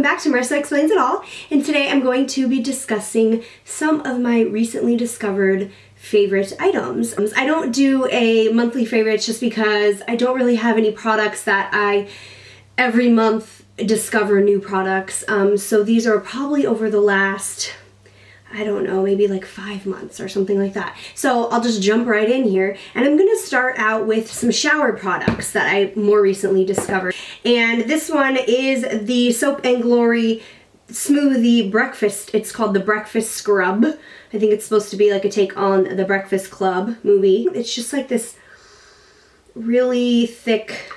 welcome back to Marissa Explains It All, and today I'm going to be discussing some of my recently discovered favorite items. I don't do a monthly favorites just because I don't really have any products that I every month discover new products, so these are probably over the last, I don't know, maybe like 5 months or something like that. So I'll just jump right in here, and I'm gonna start out with some shower products that I more recently discovered. And this one is the Soap & Glory Smoothie Breakfast. It's called the Breakfast Scrub. I think it's supposed to be like a take on the Breakfast Club movie. It's just like this really thick,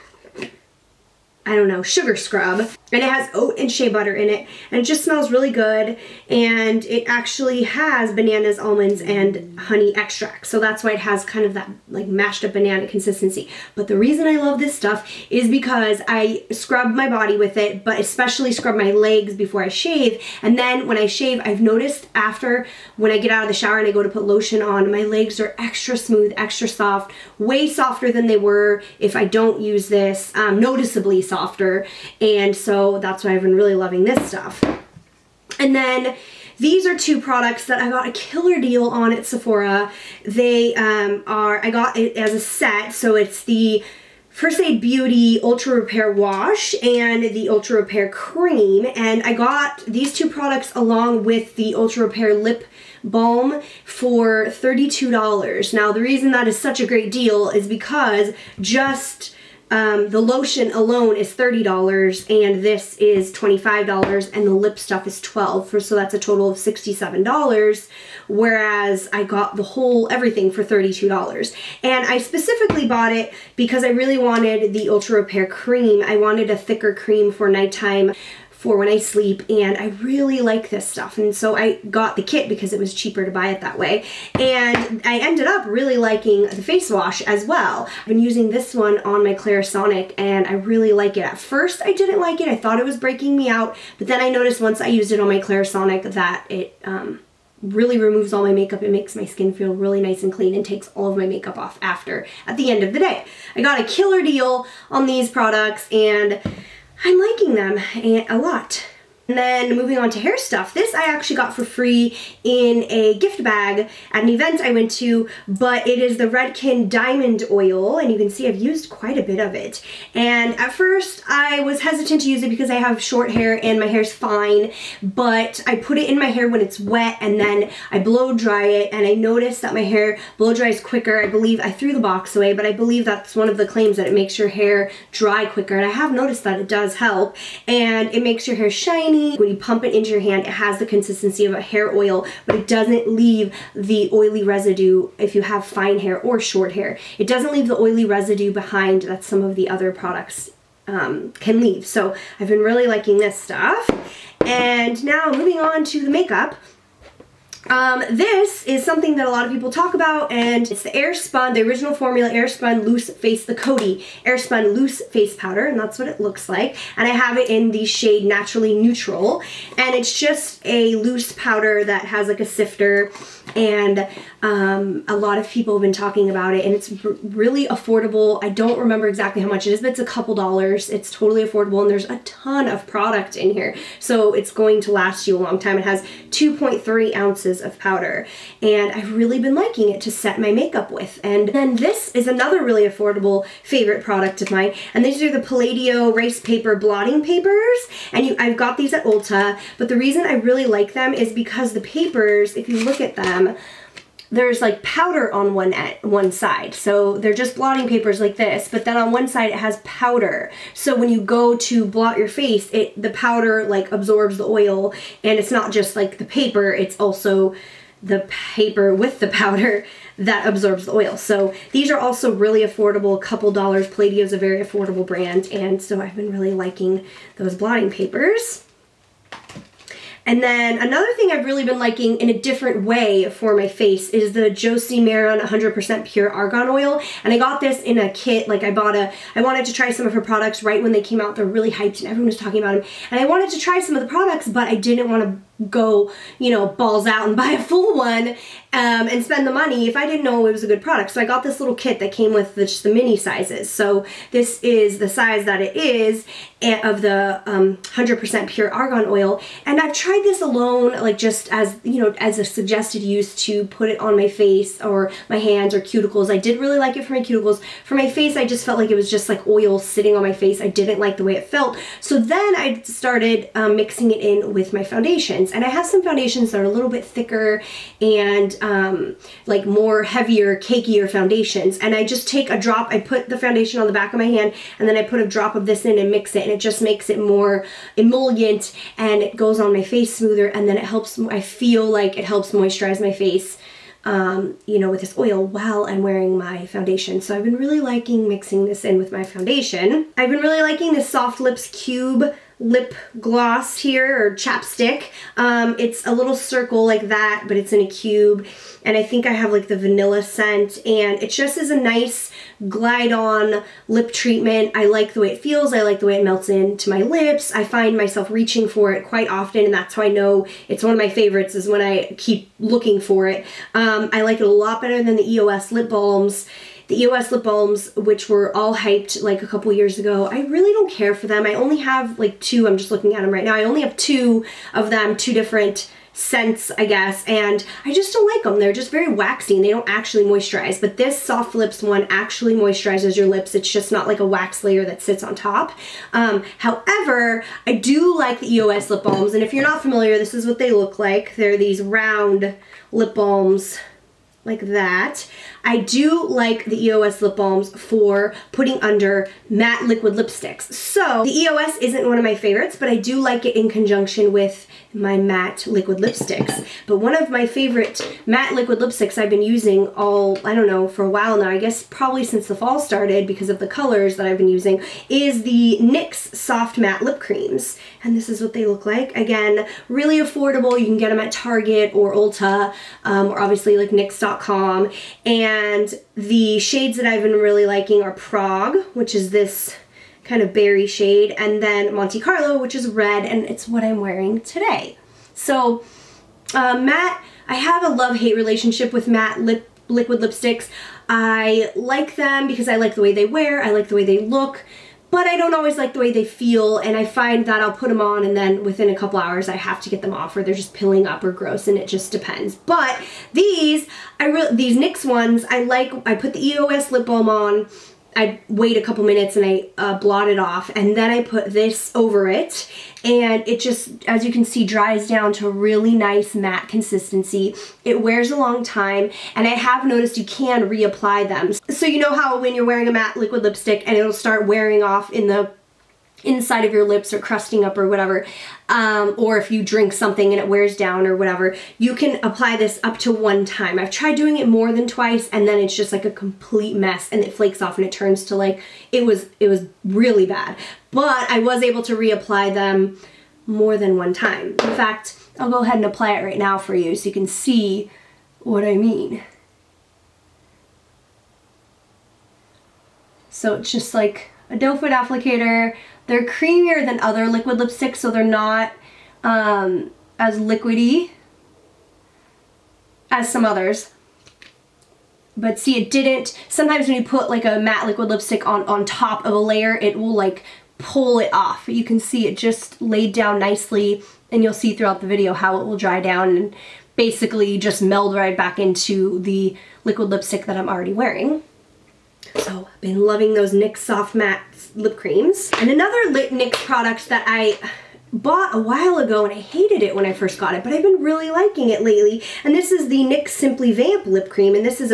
I don't know, sugar scrub, and it has oat and shea butter in it, and it just smells really good, and it actually has bananas, almonds, and honey extract, so that's why it has kind of that like mashed up banana consistency. But the reason I love this stuff is because I scrub my body with it, but especially scrub my legs before I shave, and then when I shave, I've noticed after, when I get out of the shower and I go to put lotion on, my legs are extra smooth, extra soft, way softer than they were if I don't use this, noticeably softer, and so that's why I've been really loving this stuff. And then these are two products that I got a killer deal on at Sephora. They I got it as a set, so it's the First Aid Beauty Ultra Repair Wash and the Ultra Repair Cream, and I got these two products along with the Ultra Repair Lip Balm for $32. Now the reason that is such a great deal is because just the lotion alone is $30 and this is $25, and the lip stuff is $12, so that's a total of $67, whereas I got the whole everything for $32. And I specifically bought it because I really wanted the Ultra Repair Cream. I wanted a thicker cream for nighttime, for when I sleep, and I really like this stuff, and so I got the kit because it was cheaper to buy it that way. And I ended up really liking the face wash as well. I've been using this one on my Clarisonic and I really like it. At first I didn't like it, I thought it was breaking me out, but then I noticed once I used it on my Clarisonic that it really removes all my makeup. It makes my skin feel really nice and clean and takes all of my makeup off after, at the end of the day. I got a killer deal on these products and I'm liking them a lot. And then moving on to hair stuff, this I actually got for free in a gift bag at an event I went to, but it is the Redken Diamond Oil, and you can see I've used quite a bit of it. And at first I was hesitant to use it because I have short hair and my hair's fine, but I put it in my hair when it's wet and then I blow dry it, and I noticed that my hair blow dries quicker. I believe I threw the box away, but I believe that's one of the claims, that it makes your hair dry quicker, and I have noticed that it does help, and it makes your hair shiny. When you pump it into your hand, it has the consistency of a hair oil, but it doesn't leave the oily residue if you have fine hair or short hair. It doesn't leave the oily residue behind that some of the other products can leave. So I've been really liking this stuff. And now moving on to the makeup. This is something that a lot of people talk about, and it's the Airspun, the original formula Airspun Loose Face, the Coty Airspun Loose Face Powder, and that's what it looks like. And I have it in the shade Naturally Neutral, and it's just a loose powder that has like a sifter, and a lot of people have been talking about it, and it's really affordable. I don't remember exactly how much it is, but it's a couple dollars. It's totally affordable, and there's a ton of product in here, so it's going to last you a long time. It has 2.3 ounces of powder, and I've really been liking it to set my makeup with. And then this is another really affordable favorite product of mine, and these are the Palladio Rice Paper Blotting Papers, and I've got these at Ulta, but the reason I really like them is because the papers, if you look at them, there's like powder on one side, so they're just blotting papers like this, but then on one side it has powder, so when you go to blot your face, the powder like absorbs the oil, and it's not just like the paper, it's also the paper with the powder that absorbs the oil. So these are also really affordable, a couple dollars. Palladio is a very affordable brand, and so I've been really liking those blotting papers. And then another thing I've really been liking in a different way for my face is the Josie Maran 100% Pure Argan Oil. And I got this in a kit. Like I wanted to try some of her products right when they came out. They're really hyped and everyone was talking about them. And I wanted to try some of the products, but I didn't want to go, you know, balls out and buy a full one and spend the money if I didn't know it was a good product. So I got this little kit that came with just the mini sizes. So this is the size that it is of the 100% pure argan oil. And I've tried this alone, like just as, you know, as a suggested use to put it on my face or my hands or cuticles. I did really like it for my cuticles. For my face, I just felt like it was just like oil sitting on my face. I didn't like the way it felt. So then I started mixing it in with my foundations. And I have some foundations that are a little bit thicker and like more heavier, cakier foundations. And I just take a drop, I put the foundation on the back of my hand, and then I put a drop of this in and mix it, and it just makes it more emollient and it goes on my face smoother, and then it helps, I feel like it helps moisturize my face, you know, with this oil while I'm wearing my foundation. So I've been really liking mixing this in with my foundation. I've been really liking this Soft Lips Cube lip gloss here, or chapstick. It's a little circle like that, but it's in a cube, and I think I have like the vanilla scent, and it just is a nice glide on lip treatment. I like the way it feels. I like the way it melts into my lips. I find myself reaching for it quite often, and that's how I know it's one of my favorites, is when I keep looking for it. I like it a lot better than the EOS lip balms. The EOS lip balms, which were all hyped like a couple years ago, I really don't care for them. I only have like two. I'm just looking at them right now. I only have two of them, two different scents, I guess, and I just don't like them. They're just very waxy and they don't actually moisturize. But this Soft Lips one actually moisturizes your lips. It's just not like a wax layer that sits on top. However, I do like the EOS lip balms, and if you're not familiar, this is what they look like. They're these round lip balms like that. I do like the EOS lip balms for putting under matte liquid lipsticks. So the EOS isn't one of my favorites, but I do like it in conjunction with my matte liquid lipsticks. But one of my favorite matte liquid lipsticks I've been using I don't know, for a while now, I guess probably since the fall started because of the colors that I've been using, is the NYX Soft Matte Lip Creams. And this is what they look like. Again, really affordable. You can get them at Target or Ulta, or obviously like NYX.com. And the shades that I've been really liking are Prague, which is this kind of berry shade, and then Monte Carlo, which is red, and it's what I'm wearing today. So matte, I have a love-hate relationship with matte liquid lipsticks. I like them because I like the way they wear, I like the way they look, but I don't always like the way they feel, and I find that I'll put them on and then within a couple hours I have to get them off, or they're just pilling up or gross, and it just depends. But these NYX ones, I put the EOS lip balm on, I wait a couple minutes and I blot it off, and then I put this over it, and it just, as you can see, dries down to a really nice matte consistency. It wears a long time, and I have noticed you can reapply them. So you know how when you're wearing a matte liquid lipstick and it'll start wearing off in the inside of your lips or crusting up or whatever, or if you drink something and it wears down or whatever, you can apply this up to one time. I've tried doing it more than twice, and then it's just like a complete mess, and it flakes off and it turns to like, it was really bad. But I was able to reapply them more than one time. In fact, I'll go ahead and apply it right now for you so you can see what I mean. So it's just like a doe foot applicator. They're creamier than other liquid lipsticks, so they're not as liquidy as some others. But see, it didn't, sometimes when you put like a matte liquid lipstick on top of a layer, it will like pull it off. But you can see it just laid down nicely, and you'll see throughout the video how it will dry down and basically just meld right back into the liquid lipstick that I'm already wearing. So I've been loving those NYX Soft Matte Lip Creams. And another NYX product that I bought a while ago, and I hated it when I first got it, but I've been really liking it lately. And this is the NYX Simply Vamp Lip Cream, and this is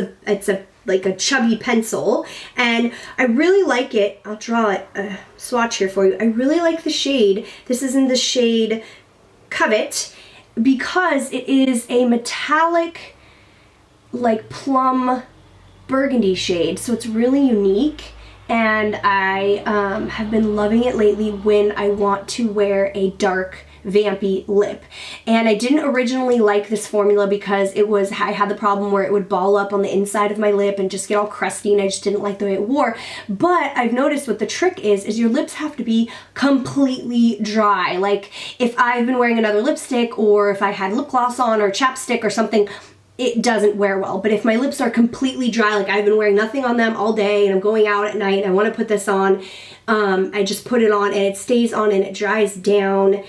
like a chubby pencil, and I really like it. I'll draw a swatch here for you. I really like the shade. This is in the shade Covet, because it is a metallic, like plum burgundy shade, so it's really unique, and I have been loving it lately when I want to wear a dark vampy lip. And I didn't originally like this formula because I had the problem where it would ball up on the inside of my lip and just get all crusty, and I just didn't like the way it wore. But I've noticed what the trick is your lips have to be completely dry. Like if I've been wearing another lipstick, or if I had lip gloss on or chapstick or something, it doesn't wear well. But if my lips are completely dry, like I've been wearing nothing on them all day and I'm going out at night and I want to put this on, I just put it on and it stays on and it dries down.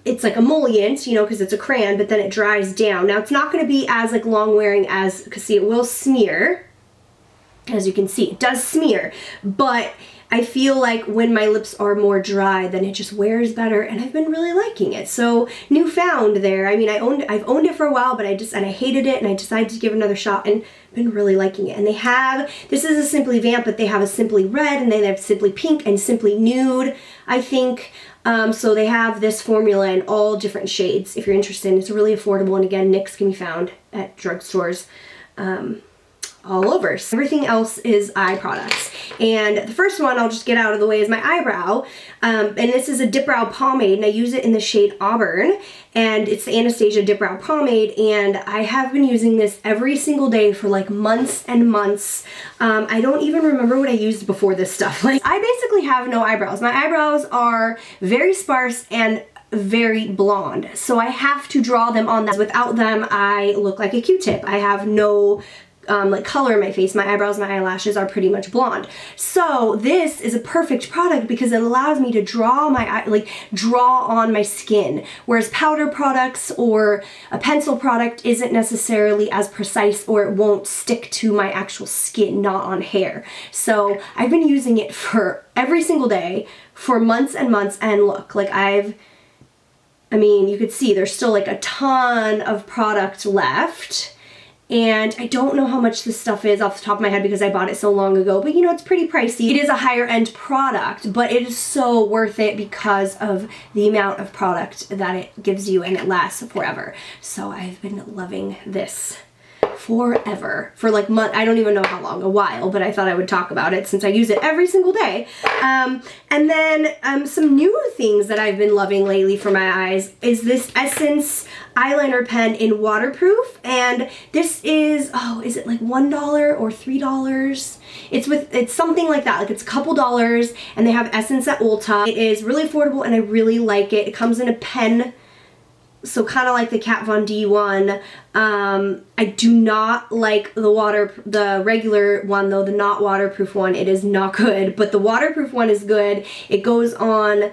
It's like emollient, you know, because it's a crayon, but then it dries down. Now it's not going to be as like long wearing as, because see, it will smear. As you can see, it does smear, but I feel like when my lips are more dry, then it just wears better, and I've been really liking it. So newfound there. I mean, I've owned it for a while, but I hated it, and I decided to give it another shot, and been really liking it. And they have, this is a Simply Vamp, but they have a Simply Red, and they have Simply Pink and Simply Nude, I think. So they have this formula in all different shades if you're interested. It's really affordable, and again, NYX can be found at drugstores. All over. So everything else is eye products. And the first one I'll just get out of the way is my eyebrow. And this is a Dip Brow Pomade, and I use it in the shade Auburn. And it's the Anastasia Dip Brow Pomade, and I have been using this every single day for like months and months. I don't even remember what I used before this stuff. Like, I basically have no eyebrows. My eyebrows are very sparse and very blonde, so I have to draw them on. That without them, I look like a Q-tip. I have no like color in my face. My eyebrows and my eyelashes are pretty much blonde. So this is a perfect product because it allows me to draw draw on my skin, whereas powder products or a pencil product isn't necessarily as precise, or it won't stick to my actual skin, not on hair. So I've been using it for every single day for months and months, and look, like I mean, you could see there's still like a ton of product left. And I don't know how much this stuff is off the top of my head because I bought it so long ago, but you know, it's pretty pricey. It is a higher end product, but it is so worth it because of the amount of product that it gives you, and it lasts forever. So I've been loving this forever, for like I don't even know how long, a while, but I thought I would talk about it since I use it every single day. And then some new things that I've been loving lately for my eyes is this Essence eyeliner pen in waterproof, and this is, oh, is it like $1 or $3? It's something like that, like it's a couple dollars, and they have Essence at Ulta. It is really affordable and I really like it. It comes in a pen, so kind of like the Kat Von D one. I do not like the regular one though, the not waterproof one. It is not good, but the waterproof one is good. It goes on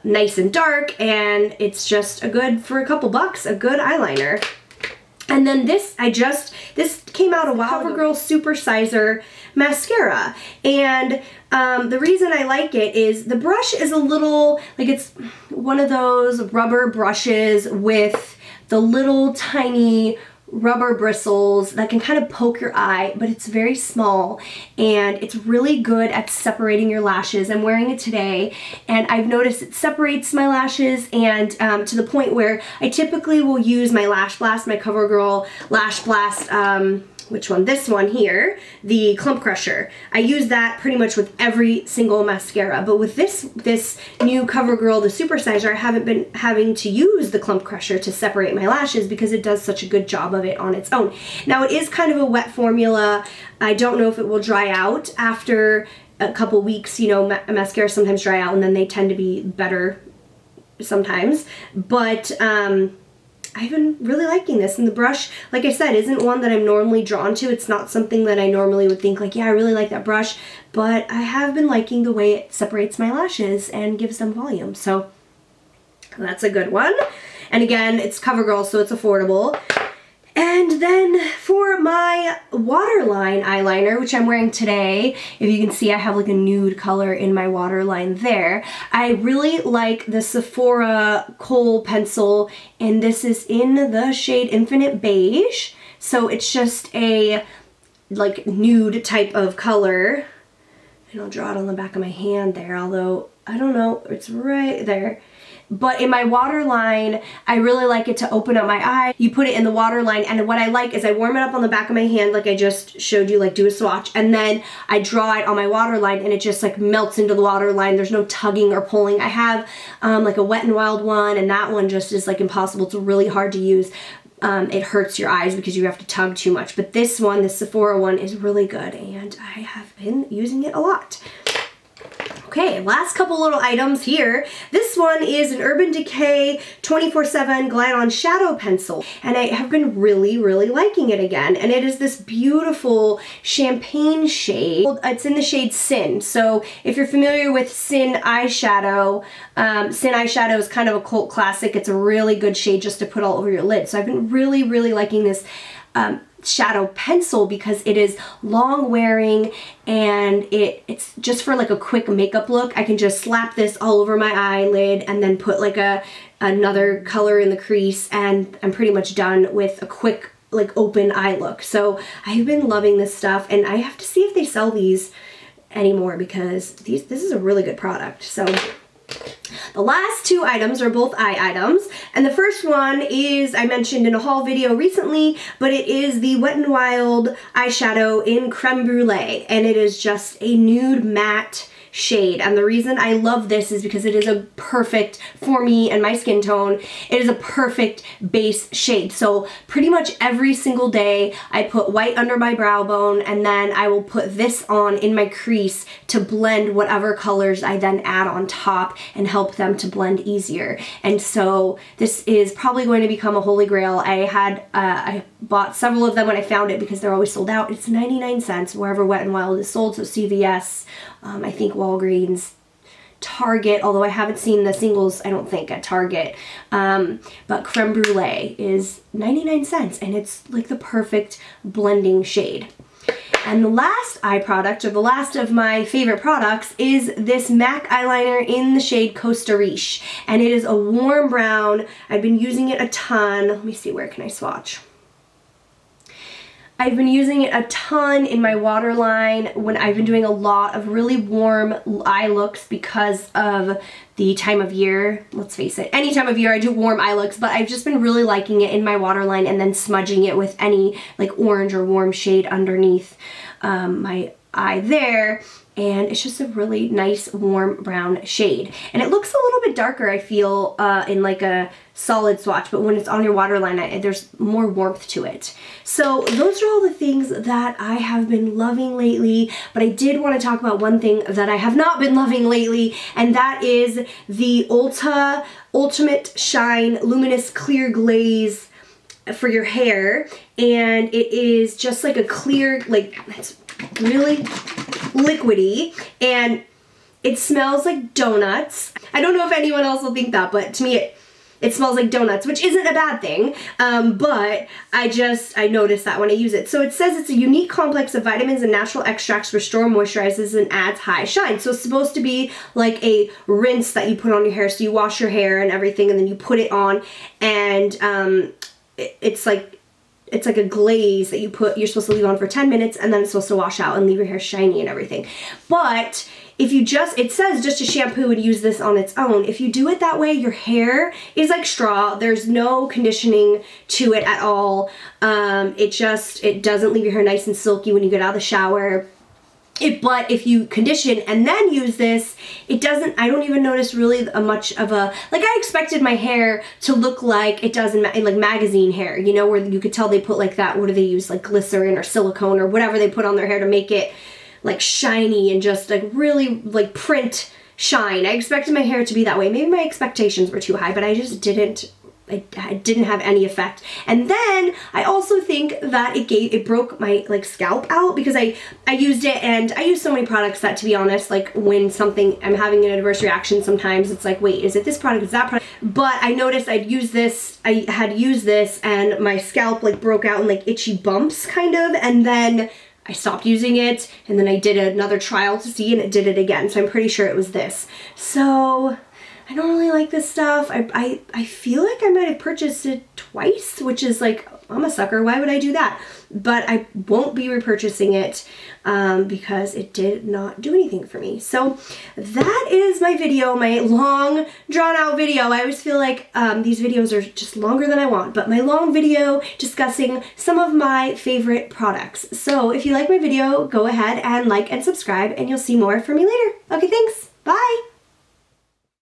nice and dark, and it's just for a couple bucks, a good eyeliner. And then this came out a while ago, CoverGirl Super Sizer mascara, and the reason I like it is the brush is a little, like it's one of those rubber brushes with the little tiny rubber bristles that can kind of poke your eye, but it's very small and it's really good at separating your lashes. I'm wearing it today and I've noticed it separates my lashes, and to the point where I typically will use my Lash Blast, my CoverGirl Lash Blast, which one? This one here, the Clump Crusher. I use that pretty much with every single mascara, but with this new CoverGirl, the Super Sizer, I haven't been having to use the Clump Crusher to separate my lashes because it does such a good job of it on its own. Now, it is kind of a wet formula. I don't know if it will dry out after a couple weeks. You know, mascara sometimes dry out and then they tend to be better sometimes, but I've been really liking this, and the brush, like I said, isn't one that I'm normally drawn to. It's not something that I normally would think like, yeah, I really like that brush, but I have been liking the way it separates my lashes and gives them volume, so that's a good one. And again, it's CoverGirl, so it's affordable. And then for my waterline eyeliner, which I'm wearing today, if you can see I have like a nude color in my waterline there. I really like the Sephora Kohl pencil, and this is in the shade Infinite Beige. So it's just a like nude type of color. And I'll draw it on the back of my hand there, although I don't know, it's right there. but in my waterline, I really like it to open up my eye. You put it in the waterline, and what I like is I warm it up on the back of my hand like I just showed you, like do a swatch, and then I draw it on my waterline and it just like melts into the waterline. There's no tugging or pulling. I have like a Wet n Wild one, and that one just is like impossible. It's really hard to use. It hurts your eyes because you have to tug too much. But this one, the Sephora one, is really good, and I have been using it a lot. Okay, last couple little items here. This one is an Urban Decay 24/7 Glide On Shadow Pencil, and I have been really, really liking it again. And it is this beautiful champagne shade. It's in the shade Sin. So if you're familiar with Sin eyeshadow, Sin eyeshadow is kind of a cult classic. It's a really good shade just to put all over your lid. So I've been really, really liking this shadow pencil because it is long wearing, and it's just for like a quick makeup look. I can just slap this all over my eyelid and then put like another color in the crease, and I'm pretty much done with a quick like open eye look. So I've been loving this stuff, and I have to see if they sell these anymore because this is a really good product. So the last two items are both eye items, and the first one is, I mentioned in a haul video recently, but it is the Wet n Wild eyeshadow in Creme Brulee, and it is just a nude matte shade. And the reason I love this is because it is a perfect, for me and my skin tone, it is a perfect base shade. So pretty much every single day I put white under my brow bone, and then I will put this on in my crease to blend whatever colors I then add on top and help them to blend easier. And so this is probably going to become a holy grail. I bought several of them when I found it because they're always sold out. It's 99 cents wherever Wet n Wild is sold, so CVS, I think Walgreens, Target, although I haven't seen the singles, I don't think, at Target. But Creme Brulee is 99 cents, and it's like the perfect blending shade. And the last eye product, or the last of my favorite products, is this MAC eyeliner in the shade Costa Riche. And it is a warm brown. I've been using it a ton. Let me see, where can I swatch? I've been using it a ton in my waterline when I've been doing a lot of really warm eye looks because of the time of year. Let's face it, any time of year I do warm eye looks, but I've just been really liking it in my waterline and then smudging it with any like orange or warm shade underneath my eye there. And it's just a really nice warm brown shade. And it looks a little bit darker, I feel, in like a solid swatch, but when it's on your waterline, there's more warmth to it. So those are all the things that I have been loving lately, but I did want to talk about one thing that I have not been loving lately, and that is the Ulta Ultimate Shine Luminous Clear Glaze for your hair. And it is just like a clear, like, it's really liquidy, and it smells like donuts. I don't know if anyone else will think that, but to me it smells like donuts, which isn't a bad thing, but I noticed that when I use it. So it says it's a unique complex of vitamins and natural extracts, restore, moisturizes, and adds high shine. So it's supposed to be like a rinse that you put on your hair. So you wash your hair and everything, and then you put it on, and it's like a glaze that you're supposed to leave on for 10 minutes, and then it's supposed to wash out and leave your hair shiny and everything. But if you it says just to shampoo and use this on its own. If you do it that way, your hair is like straw. There's no conditioning to it at all. It doesn't leave your hair nice and silky when you get out of the shower. But if you condition and then use this, I don't even notice really much of a, like, I expected my hair to look like it does in like magazine hair, you know, where you could tell they put like that, what do they use, like glycerin or silicone or whatever they put on their hair to make it like shiny and just like really like print shine. I expected my hair to be that way. Maybe my expectations were too high, but I just didn't. I didn't have any effect. And then I also think that it broke my like scalp out because I used it, and I use so many products that, to be honest, like when I'm having an adverse reaction, sometimes it's like, wait, is it this product, is that product? But I noticed I had used this and my scalp like broke out in like itchy bumps kind of, and then I stopped using it, and then I did another trial to see, and it did it again. So I'm pretty sure it was this. So I don't really like this stuff. I feel like I might have purchased it twice, which is like, I'm a sucker. Why would I do that? But I won't be repurchasing it because it did not do anything for me. So that is my video, my long drawn out video. I always feel like these videos are just longer than I want, but my long video discussing some of my favorite products. So if you like my video, go ahead and like and subscribe and you'll see more from me later. Okay, thanks. Bye.